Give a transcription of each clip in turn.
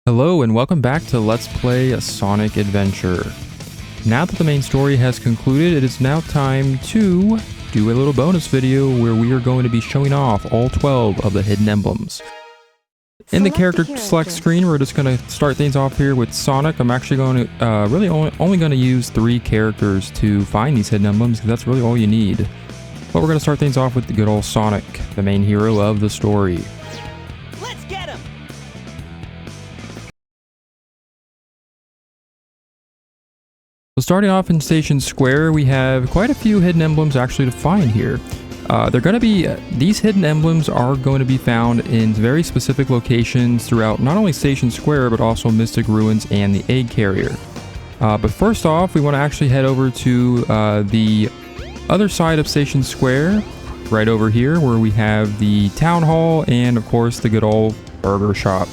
Hello and welcome back to Let's Play a Sonic Adventure. Now that the main story has concluded, it is now time to do a little bonus video where we are going to be showing off all 12 of the hidden emblems. In the character select screen, we're just going to start things off here with Sonic. I'm actually going to really only going to use 3 characters to find these hidden emblems because that's really all you need. But we're going to start things off with the good old Sonic, the main hero of the story. Let's get him! So starting off in Station Square, we have quite a few hidden emblems actually to find here. They're going to be, these hidden emblems are going to be found in very specific locations throughout not only Station Square, but also Mystic Ruins and the Egg Carrier. But first off, we want to actually head over to the other side of Station Square, right over here, where we have the Town Hall and, of course, the good old burger shop.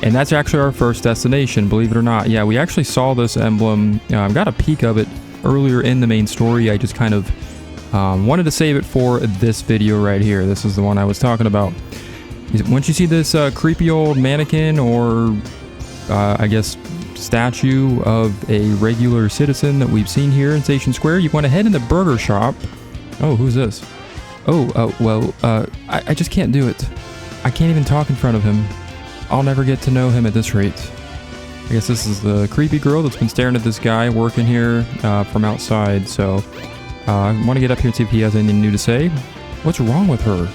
And that's actually our first destination, believe it or not. Yeah, we actually saw this emblem, got a peek of it earlier in the main story. I just kind of wanted to save it for this video right here. This is the one I was talking about. Once you see this creepy old mannequin or, I guess, statue of a regular citizen that we've seen here in Station Square, you want to head in the burger shop. Oh, who's this? I just can't do it. I can't even talk in front of him. I'll never get to know him at this rate. I guess this is the creepy girl that's been staring at this guy working here from outside, so I want to get up here and see if he has anything new to say. What's wrong with her?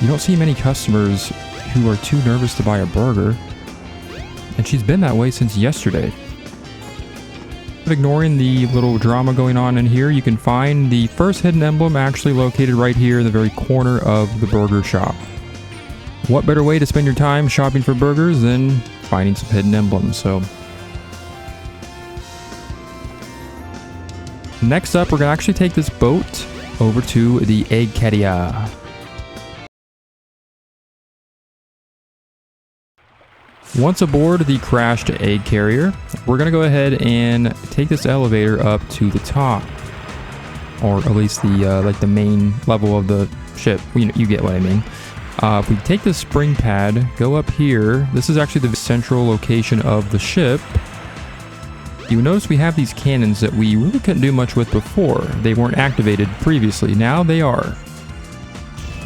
You don't see many customers who are too nervous to buy a burger, and she's been that way since yesterday. Ignoring the little drama going on in here, you can find the first hidden emblem actually located right here in the very corner of the burger shop. What better way to spend your time shopping for burgers than finding some hidden emblems? So next up, we're going to actually take this boat over to the Egg Carrier. Once aboard the crashed Egg Carrier, we're going to go ahead and take this elevator up to the top, or at least the like the main level of the ship. You get what I mean. If we take the spring pad, go up here, this is actually the central location of the ship. You notice we have these cannons that we really couldn't do much with before. They weren't activated previously. Now they are.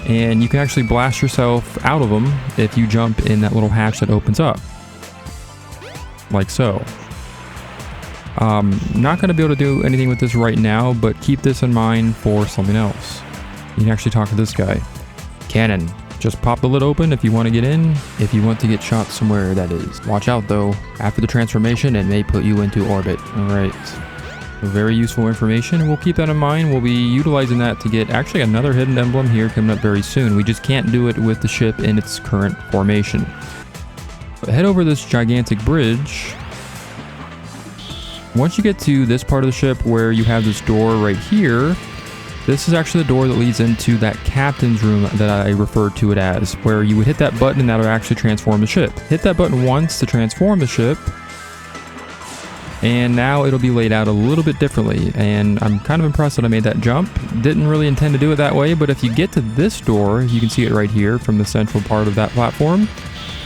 And you can actually blast yourself out of them if you jump in that little hatch that opens up. Like so. Not going to be able to do anything with this right now, but keep this in mind for something else. You can actually talk to this guy. Cannon. Just pop the lid open if you want to get in, if you want to get shot somewhere, that is. Watch out though, after the transformation it may put you into orbit. Alright, very useful information, we'll keep that in mind. We'll be utilizing that to get actually another hidden emblem here coming up very soon. We just can't do it with the ship in its current formation. But head over this gigantic bridge. Once you get to this part of the ship where you have this door right here, this is actually the door that leads into that captain's room that I referred to it as, where you would hit that button and that'll actually transform the ship. Hit that button once to transform the ship, and now it'll be laid out a little bit differently, and I'm kind of impressed that I made that jump. Didn't really intend to do it that way, but if you get to this door, you can see it right here from the central part of that platform,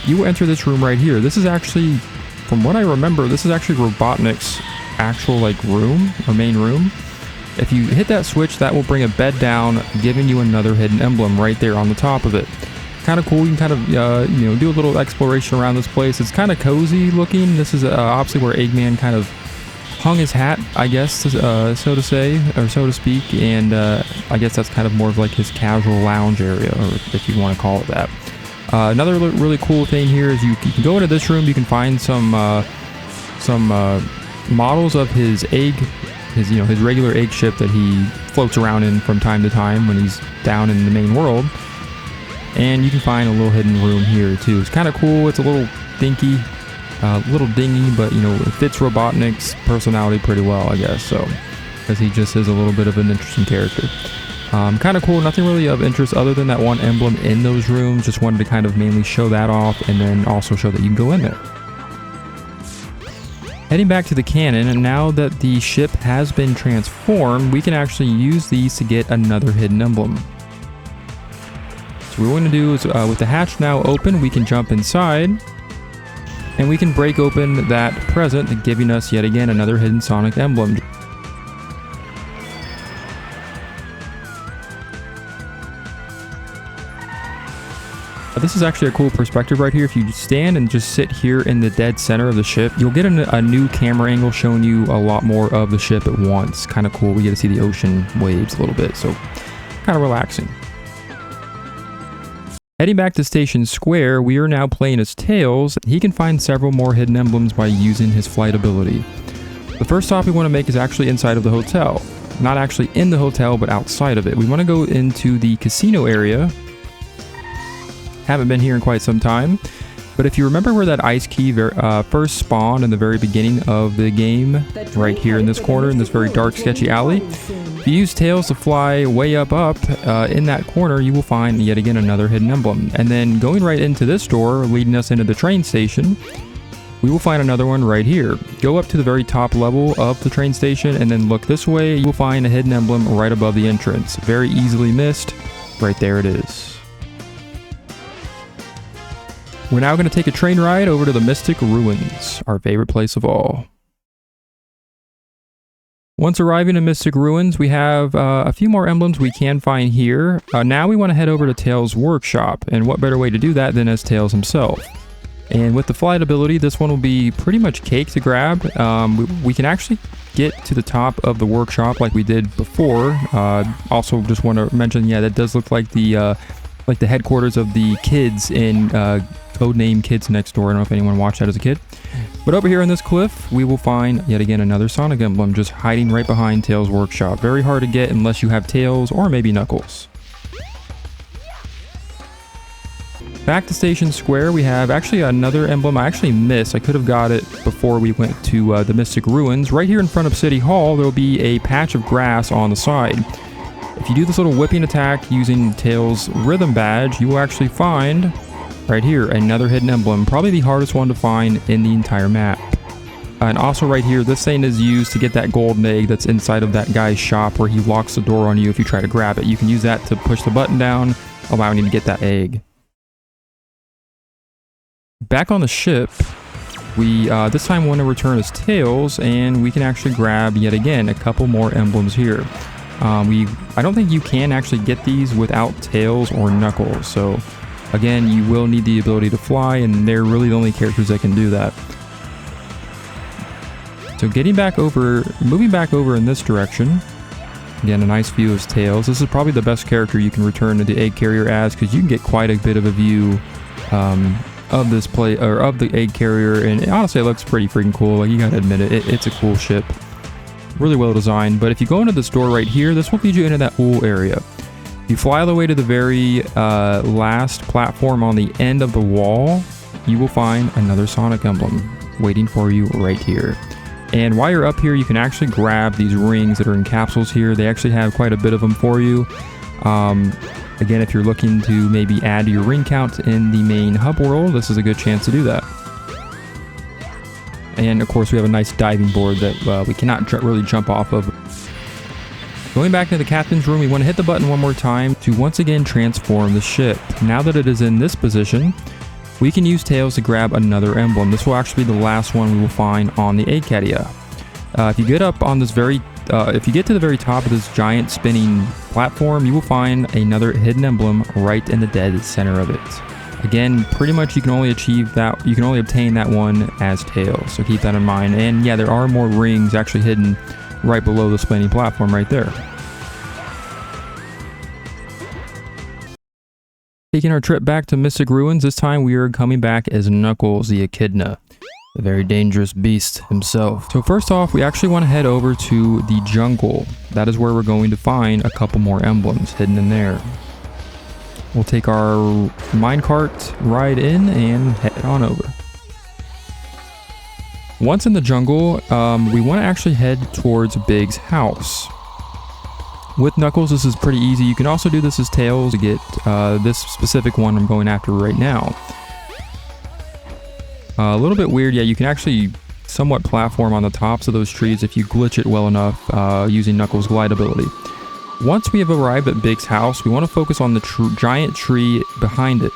you will enter this room right here. This is actually, from what I remember, this is actually Robotnik's actual room, or main room. If you hit that switch, that will bring a bed down, giving you another hidden emblem right there on the top of it. Kind of cool. You can kind of, do a little exploration around this place. It's kind of cozy looking. This is obviously where Eggman kind of hung his hat, I guess, so to say, or so to speak. And I guess that's kind of more of like his casual lounge area, or if you want to call it that. Another really cool thing here is you can go into this room. You can find some models of his egg. His regular egg ship that he floats around in from time to time when he's down in the main world. And you can find a little hidden room here too. It's kind of cool. It's a little dinky, little dingy, but it fits Robotnik's personality pretty well, I guess. So, because he just is a little bit of an interesting character. Kind of cool. Nothing really of interest other than that one emblem in those rooms. Just wanted to kind of mainly show that off, and then also show that you can go in there. Heading back to the cannon, and now that the ship has been transformed, we can actually use these to get another hidden emblem. So what we're going to do is, with the hatch now open, we can jump inside. And we can break open that present, giving us yet again another hidden Sonic emblem. This is actually a cool perspective right here. If you stand and just sit here in the dead center of the ship, you'll get a new camera angle showing you a lot more of the ship at once. Kind of cool. We get to see the ocean waves a little bit, so kind of relaxing. Heading back to Station Square, we are now playing as Tails. He can find several more hidden emblems by using his flight ability. The first stop we want to make is actually inside of the hotel. Not actually in the hotel, but outside of it. We want to go into the casino area. Haven't been here in quite some time, but if you remember where that ice key first spawned in the very beginning of the game, right here in this corner, in this very dark, sketchy alley, if you use Tails to fly way up in that corner, you will find yet again another hidden emblem. And then going right into this door, leading us into the train station, we will find another one right here. Go up to the very top level of the train station and then look this way, you will find a hidden emblem right above the entrance. Very easily missed. Right there it is. We're now going to take a train ride over to the Mystic Ruins, our favorite place of all. Once arriving in Mystic Ruins, we have a few more emblems we can find here. Now we want to head over to Tails' workshop, and what better way to do that than as Tails himself. And with the flight ability, this one will be pretty much cake to grab. We can actually get to the top of the workshop like we did before. Also just want to mention, yeah, that does look like the headquarters of the kids in codename Kids Next Door. I don't know if anyone watched that as a kid. But over here on this cliff, we will find yet again another Sonic emblem just hiding right behind Tails' workshop. Very hard to get unless you have Tails or maybe Knuckles. Back to Station Square, we have actually another emblem I actually missed. I could have got it before we went to the Mystic Ruins. Right here in front of City Hall, there will be a patch of grass on the side. If you do this little whipping attack using Tails' rhythm badge, you will actually find right here another hidden emblem, probably the hardest one to find in the entire map. And also right here, this thing is used to get that golden egg that's inside of that guy's shop where he locks the door on you if you try to grab it. You can use that to push the button down, allowing you to get that egg. Back on the ship, we this time want to return as Tails, and we can actually grab yet again a couple more emblems here. I don't think you can actually get these without Tails or Knuckles, so again, you will need the ability to fly, and they're really the only characters that can do that. So moving back over in this direction, again, a nice view of Tails. This is probably the best character you can return to the egg carrier as, because you can get quite a bit of a view of this of the egg carrier, and honestly, it looks pretty freaking cool. Like, you gotta admit it, it's a cool ship. Really well designed. But if you go into this door right here, this will lead you into that whole area. You fly all the way to the very last platform on the end of the wall, you will find another Sonic emblem waiting for you right here. And while you're up here, you can actually grab these rings that are in capsules here. They actually have quite a bit of them for you. Again, if you're looking to maybe add to your ring count in the main hub world, this is a good chance to do that. And of course, we have a nice diving board that we cannot really jump off of. Going back to the captain's room, we want to hit the button one more time to once again transform the ship. Now that it is in this position, we can use Tails to grab another emblem. This will actually be the last one we will find on the egg carrier. If you get up on this if you get to the very top of this giant spinning platform, you will find another hidden emblem right in the dead center of it. Again, pretty much you can only obtain that one as Tails, so keep that in mind. And yeah, there are more rings actually hidden right below the spinning platform right there. Taking our trip back to Mystic Ruins, this time we are coming back as Knuckles the Echidna, the very dangerous beast himself. So first off, we actually want to head over to the jungle. That is where we're going to find a couple more emblems hidden in there. We'll take our minecart ride in and head on over. Once in the jungle, we want to actually head towards Big's house. With Knuckles, this is pretty easy. You can also do this as Tails to get this specific one I'm going after right now. A little bit weird, yeah, you can actually somewhat platform on the tops of those trees if you glitch it well enough using Knuckles' glide ability. Once we have arrived at Big's house, we want to focus on the giant tree behind it.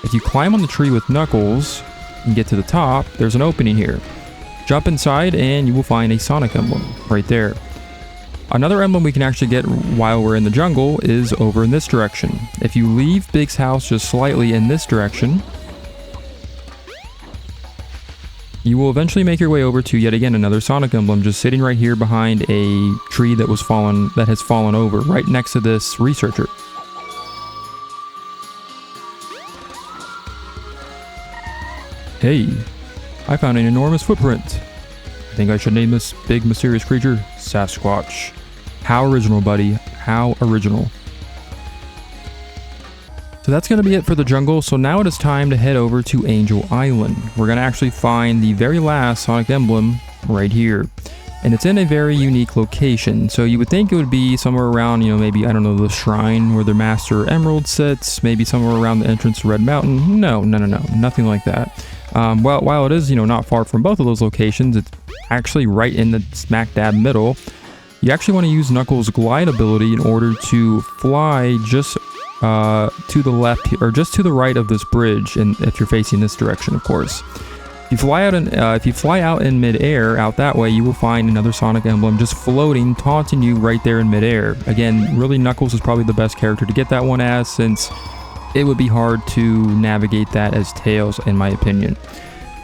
If you climb on the tree with Knuckles, and get to the top, there's an opening here. Jump inside and you will find a Sonic emblem right there. Another emblem we can actually get while we're in the jungle is over in this direction. If you leave Big's house just slightly in this direction, you will eventually make your way over to yet again another Sonic emblem just sitting right here behind a tree that has fallen over right next to this researcher. Hey, I found an enormous footprint. I think I should name this big mysterious creature Sasquatch. How original, buddy. How original. So that's going to be it for the jungle. So now it is time to head over to Angel Island. We're going to actually find the very last Sonic emblem right here. And it's in a very unique location. So you would think it would be somewhere around, maybe, I don't know, the shrine where the Master Emerald sits. Maybe somewhere around the entrance to Red Mountain. No. Nothing like that. Well, while it is, not far from both of those locations, it's actually right in the smack dab middle. You actually want to use Knuckles' glide ability in order to fly just to the left or just to the right of this bridge, and if you're facing this direction, of course. If you fly out in midair out that way, you will find another Sonic emblem just floating, taunting you right there in midair. Again, really, Knuckles is probably the best character to get that one as, since it would be hard to navigate that as Tails, in my opinion.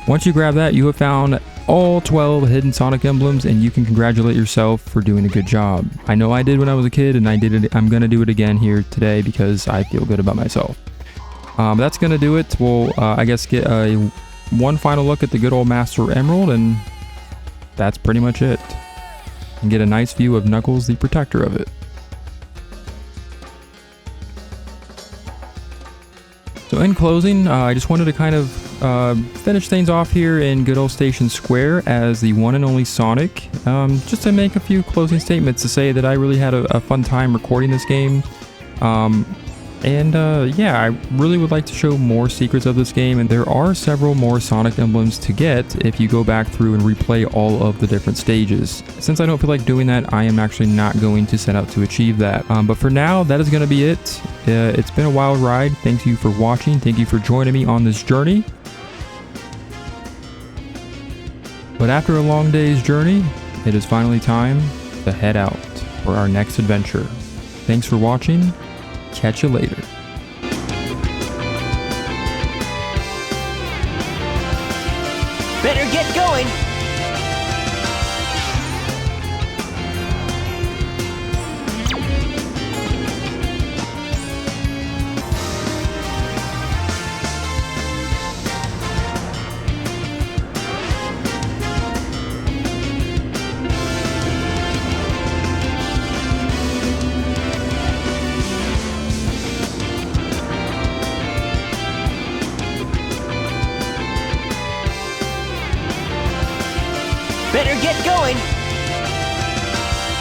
Once you grab that, you have found all 12 hidden Sonic emblems, and you can congratulate yourself for doing a good job. I know I did when I was a kid, and I did it. I'm gonna do it again here today because I feel good about myself. That's gonna do it. We'll, I guess, get one final look at the good old Master Emerald, and that's pretty much it. And get a nice view of Knuckles, the protector of it. So in closing, I just wanted to kind of finish things off here in good old Station Square as the one and only Sonic. Just to make a few closing statements to say that I really had a fun time recording this game. Yeah, I really would like to show more secrets of this game, and there are several more Sonic emblems to get if you go back through and replay all of the different stages. Since I don't feel like doing that, I am actually not going to set out to achieve that. But for now, that is going to be it. It's been a wild ride. Thank you for watching. Thank you for joining me on this journey. But after a long day's journey, it is finally time to head out for our next adventure. Thanks for watching. Catch you later. Better get going. Better get going.